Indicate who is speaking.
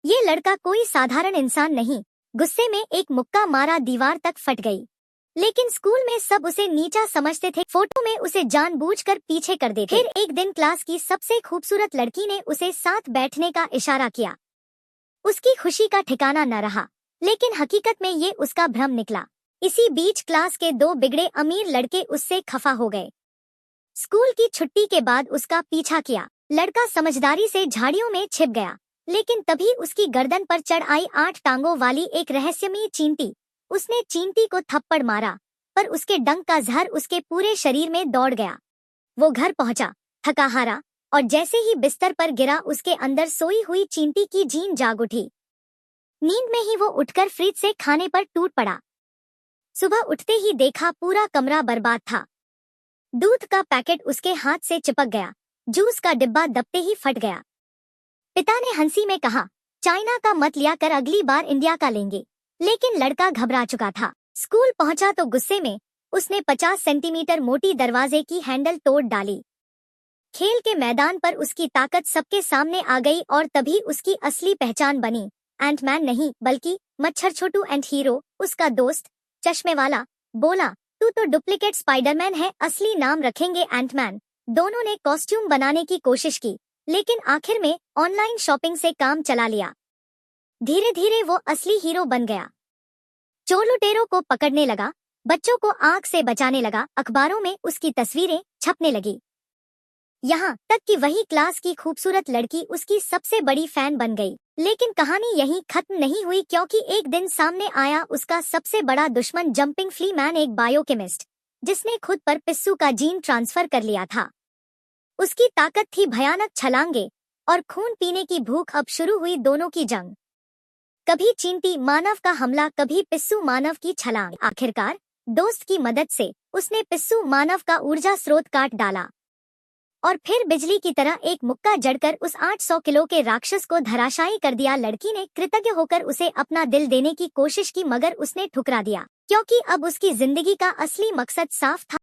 Speaker 1: ये लड़का कोई साधारण इंसान नहीं। गुस्से में एक मुक्का मारा, दीवार तक फट गई। लेकिन स्कूल में सब उसे नीचा समझते थे। फोटो में उसे जानबूझकर पीछे कर देते। फिर एक दिन क्लास की सबसे खूबसूरत लड़की ने उसे साथ बैठने का इशारा किया। उसकी खुशी का ठिकाना न रहा, लेकिन हकीकत में ये उसका भ्रम निकला। इसी बीच क्लास के दो बिगड़े अमीर लड़के उससे खफा हो गए। स्कूल की छुट्टी के बाद उसका पीछा किया। लड़का समझदारी से झाड़ियों में छिप गया, लेकिन तभी उसकी गर्दन पर चढ़ आई 8 टांगों वाली एक रहस्यमयी चींटी। उसने चींटी को थप्पड़ मारा, पर उसके डंक का जहर उसके पूरे शरीर में दौड़ गया। वो घर पहुंचा, थका हारा, और जैसे ही बिस्तर पर गिरा, उसके अंदर सोई हुई चींटी की जीन जाग उठी। नींद में ही वो उठकर फ्रिज से खाने पर टूट पड़ा। सुबह उठते ही देखा पूरा कमरा बर्बाद था। दूध का पैकेट उसके हाथ से चिपक गया, जूस का डिब्बा दबते ही फट गया। पिता ने हंसी में कहा, चाइना का मत लिया कर, अगली बार इंडिया का लेंगे। लेकिन लड़का घबरा चुका था। स्कूल पहुंचा तो गुस्से में उसने 50 सेंटीमीटर मोटी दरवाजे की हैंडल तोड़ डाली। खेल के मैदान पर उसकी ताकत सबके सामने आ गई, और तभी उसकी असली पहचान बनी। एंटमैन नहीं, बल्कि मच्छर छोटू एंड हीरो। उसका दोस्त चश्मे वाला बोला, तू तो डुप्लीकेट स्पाइडरमैन है, असली नाम रखेंगे एंटमैन। दोनों ने कॉस्ट्यूम बनाने की कोशिश की, लेकिन आखिर में ऑनलाइन शॉपिंग से काम चला लिया। धीरे धीरे वो असली हीरो बन गया। चोर लुटेरों को पकड़ने लगा, बच्चों को आग से बचाने लगा, अखबारों में उसकी तस्वीरें छपने लगी। यहाँ तक कि वही क्लास की खूबसूरत लड़की उसकी सबसे बड़ी फैन बन गई। लेकिन कहानी यहीं खत्म नहीं हुई, क्योंकि एक दिन सामने आया उसका सबसे बड़ा दुश्मन, जंपिंग फ्ली मैन, एक बायोकेमिस्ट जिसने खुद पर पिस्सू का जीन ट्रांसफर कर लिया था। उसकी ताकत थी भयानक छलांगे और खून पीने की भूख। अब शुरू हुई दोनों की जंग। कभी चींटी मानव का हमला, कभी पिस्सू मानव की छलांग। आखिरकार दोस्त की मदद से उसने पिस्सू मानव का ऊर्जा स्रोत काट डाला, और फिर बिजली की तरह एक मुक्का जड़कर उस 800 किलो के राक्षस को धराशायी कर दिया। लड़की ने कृतज्ञ होकर उसे अपना दिल देने की कोशिश की, मगर उसने ठुकरा दिया, क्योंकि अब उसकी जिंदगी का असली मकसद साफ था।